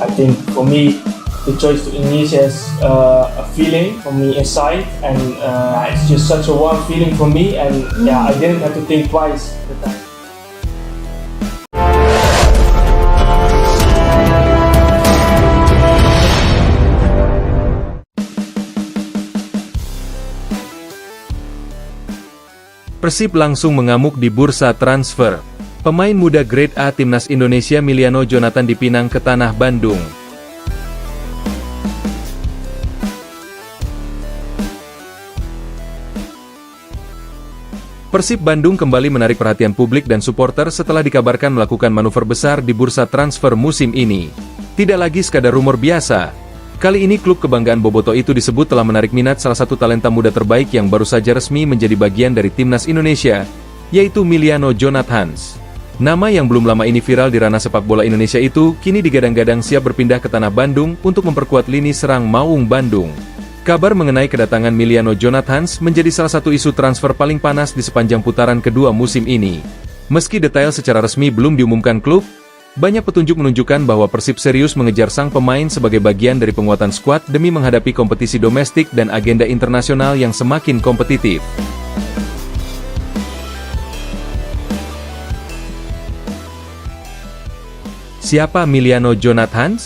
I think for me, the choice to Indonesia is a feeling for me inside, and it's just such a warm feeling for me. And yeah, I didn't have to think twice at the time. Persib langsung mengamuk di bursa transfer. Pemain muda Grade A Timnas Indonesia Miliano Jonathan dipinang ke tanah Bandung. Persib Bandung kembali menarik perhatian publik dan supporter setelah dikabarkan melakukan manuver besar di bursa transfer musim ini. Tidak lagi sekadar rumor biasa. Kali ini klub kebanggaan Boboto itu disebut telah menarik minat salah satu talenta muda terbaik yang baru saja resmi menjadi bagian dari Timnas Indonesia, yaitu Miliano Jonathan. Nama yang belum lama ini viral di ranah sepak bola Indonesia itu, kini digadang-gadang siap berpindah ke tanah Bandung untuk memperkuat lini serang Maung Bandung. Kabar mengenai kedatangan Miliano Jonathan menjadi salah satu isu transfer paling panas di sepanjang putaran kedua musim ini. Meski detail secara resmi belum diumumkan klub, banyak petunjuk menunjukkan bahwa Persib serius mengejar sang pemain sebagai bagian dari penguatan skuad demi menghadapi kompetisi domestik dan agenda internasional yang semakin kompetitif. Siapa Miliano Jonathan?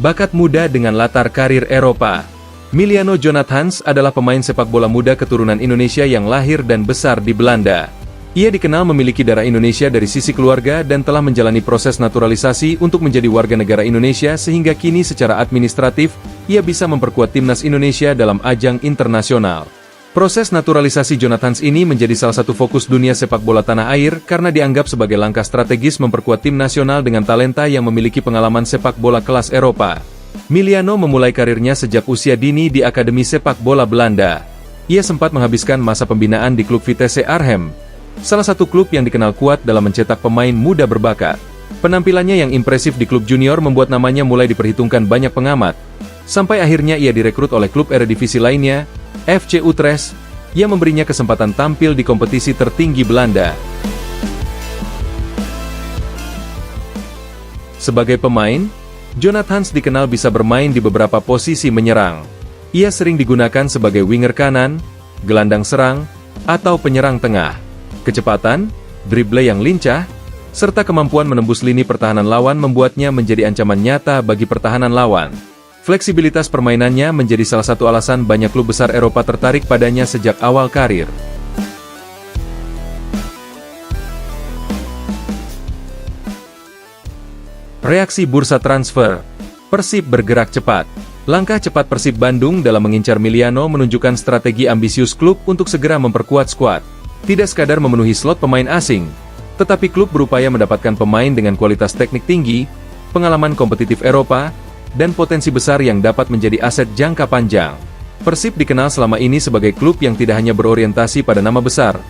Bakat muda dengan latar karir Eropa. Miliano Jonathan adalah pemain sepak bola muda keturunan Indonesia yang lahir dan besar di Belanda. Ia dikenal memiliki darah Indonesia dari sisi keluarga dan telah menjalani proses naturalisasi untuk menjadi warga negara Indonesia sehingga kini secara administratif, ia bisa memperkuat Timnas Indonesia dalam ajang internasional. Proses naturalisasi Jonathan ini menjadi salah satu fokus dunia sepak bola tanah air karena dianggap sebagai langkah strategis memperkuat tim nasional dengan talenta yang memiliki pengalaman sepak bola kelas Eropa. Miliano memulai karirnya sejak usia dini di Akademi Sepak Bola Belanda. Ia sempat menghabiskan masa pembinaan di klub Vitesse Arnhem, salah satu klub yang dikenal kuat dalam mencetak pemain muda berbakat. Penampilannya yang impresif di klub junior membuat namanya mulai diperhitungkan banyak pengamat, sampai akhirnya ia direkrut oleh klub Eredivisie lainnya, FC Utrecht, yang memberinya kesempatan tampil di kompetisi tertinggi Belanda. Sebagai pemain, Jonathan dikenal bisa bermain di beberapa posisi menyerang. Ia sering digunakan sebagai winger kanan, gelandang serang, atau penyerang tengah. Kecepatan, dribble yang lincah, serta kemampuan menembus lini pertahanan lawan membuatnya menjadi ancaman nyata bagi pertahanan lawan. Fleksibilitas permainannya menjadi salah satu alasan banyak klub besar Eropa tertarik padanya sejak awal karir. Reaksi bursa transfer. Persib bergerak cepat. Langkah cepat Persib Bandung dalam mengincar Miliano menunjukkan strategi ambisius klub untuk segera memperkuat skuad. Tidak sekadar memenuhi slot pemain asing, tetapi klub berupaya mendapatkan pemain dengan kualitas teknik tinggi, pengalaman kompetitif Eropa, dan potensi besar yang dapat menjadi aset jangka panjang. Persib dikenal selama ini sebagai klub yang tidak hanya berorientasi pada nama besar,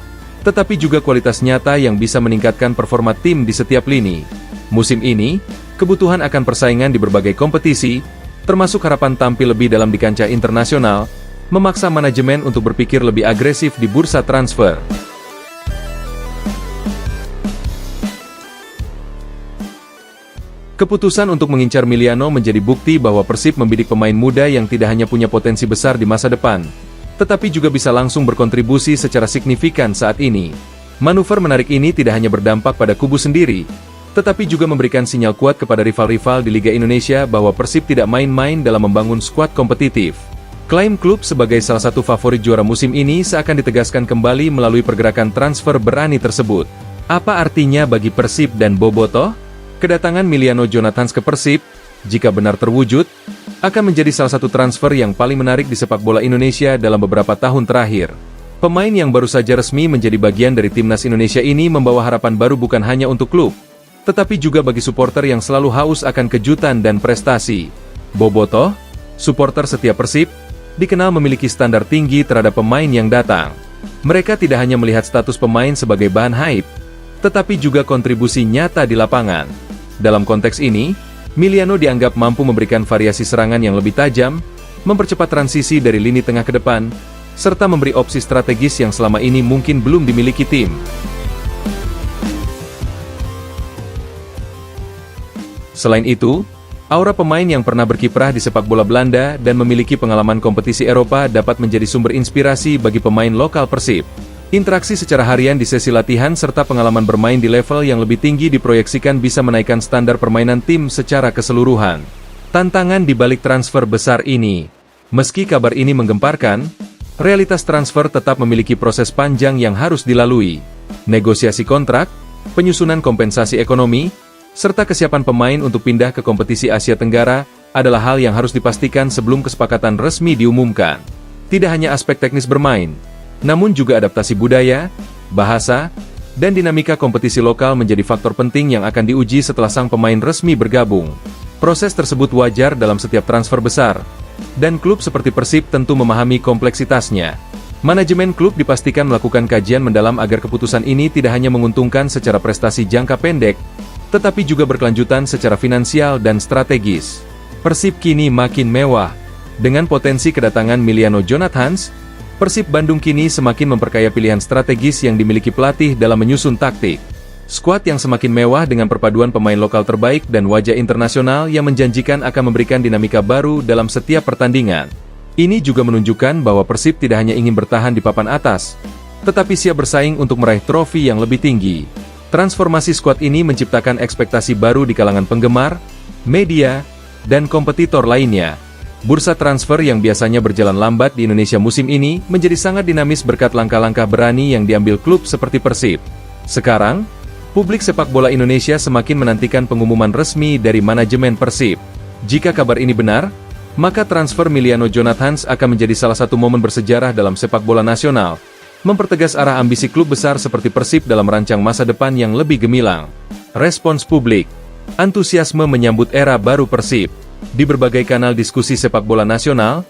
tetapi juga kualitas nyata yang bisa meningkatkan performa tim di setiap lini. Musim ini, kebutuhan akan persaingan di berbagai kompetisi, termasuk harapan tampil lebih dalam di kancah internasional, memaksa manajemen untuk berpikir lebih agresif di bursa transfer. Keputusan untuk mengincar Miliano menjadi bukti bahwa Persib membidik pemain muda yang tidak hanya punya potensi besar di masa depan, tetapi juga bisa langsung berkontribusi secara signifikan saat ini. Manuver menarik ini tidak hanya berdampak pada kubu sendiri, tetapi juga memberikan sinyal kuat kepada rival-rival di Liga Indonesia bahwa Persib tidak main-main dalam membangun skuad kompetitif. Klaim klub sebagai salah satu favorit juara musim ini seakan ditegaskan kembali melalui pergerakan transfer berani tersebut. Apa artinya bagi Persib dan Boboto? Kedatangan Miliano Jonathan ke Persib, jika benar terwujud, akan menjadi salah satu transfer yang paling menarik di sepak bola Indonesia dalam beberapa tahun terakhir. Pemain yang baru saja resmi menjadi bagian dari Timnas Indonesia ini membawa harapan baru bukan hanya untuk klub, tetapi juga bagi supporter yang selalu haus akan kejutan dan prestasi. Boboto, supporter setia Persib, dikenal memiliki standar tinggi terhadap pemain yang datang. Mereka tidak hanya melihat status pemain sebagai bahan hype, tetapi juga kontribusi nyata di lapangan. Dalam konteks ini, Miliano dianggap mampu memberikan variasi serangan yang lebih tajam, mempercepat transisi dari lini tengah ke depan, serta memberi opsi strategis yang selama ini mungkin belum dimiliki tim. Selain itu, Aura pemain yang pernah berkiprah di sepak bola Belanda dan memiliki pengalaman kompetisi Eropa dapat menjadi sumber inspirasi bagi pemain lokal Persib. Interaksi secara harian di sesi latihan serta pengalaman bermain di level yang lebih tinggi diproyeksikan bisa menaikkan standar permainan tim secara keseluruhan. Tantangan di balik transfer besar ini. Meski kabar ini menggemparkan, realitas transfer tetap memiliki proses panjang yang harus dilalui. Negosiasi kontrak, penyusunan kompensasi ekonomi, serta kesiapan pemain untuk pindah ke kompetisi Asia Tenggara adalah hal yang harus dipastikan sebelum kesepakatan resmi diumumkan. Tidak hanya aspek teknis bermain, namun juga adaptasi budaya, bahasa, dan dinamika kompetisi lokal menjadi faktor penting yang akan diuji setelah sang pemain resmi bergabung. Proses tersebut wajar dalam setiap transfer besar, dan klub seperti Persib tentu memahami kompleksitasnya. Manajemen klub dipastikan melakukan kajian mendalam agar keputusan ini tidak hanya menguntungkan secara prestasi jangka pendek, tetapi juga berkelanjutan secara finansial dan strategis. Persib kini makin mewah. Dengan potensi kedatangan Miliano Jonathans, Persib Bandung kini semakin memperkaya pilihan strategis yang dimiliki pelatih dalam menyusun taktik. Skuad yang semakin mewah dengan perpaduan pemain lokal terbaik dan wajah internasional yang menjanjikan akan memberikan dinamika baru dalam setiap pertandingan. Ini juga menunjukkan bahwa Persib tidak hanya ingin bertahan di papan atas, tetapi siap bersaing untuk meraih trofi yang lebih tinggi. Transformasi skuad ini menciptakan ekspektasi baru di kalangan penggemar, media, dan kompetitor lainnya. Bursa transfer yang biasanya berjalan lambat di Indonesia musim ini menjadi sangat dinamis berkat langkah-langkah berani yang diambil klub seperti Persib. Sekarang, publik sepak bola Indonesia semakin menantikan pengumuman resmi dari manajemen Persib. Jika kabar ini benar, maka transfer Miliano Jonathans akan menjadi salah satu momen bersejarah dalam sepak bola nasional, mempertegas arah ambisi klub besar seperti Persib dalam merancang masa depan yang lebih gemilang. Respons publik, antusiasme menyambut era baru Persib. Di berbagai kanal diskusi sepak bola nasional,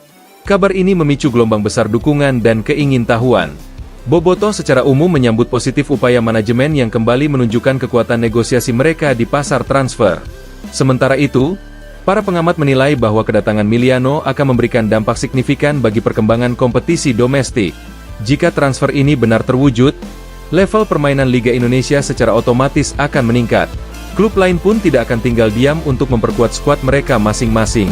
kabar ini memicu gelombang besar dukungan dan keingintahuan. Bobotoh secara umum menyambut positif upaya manajemen yang kembali menunjukkan kekuatan negosiasi mereka di pasar transfer. Sementara itu, para pengamat menilai bahwa kedatangan Miliano akan memberikan dampak signifikan bagi perkembangan kompetisi domestik. Jika transfer ini benar terwujud, level permainan Liga Indonesia secara otomatis akan meningkat. Klub lain pun tidak akan tinggal diam untuk memperkuat skuad mereka masing-masing.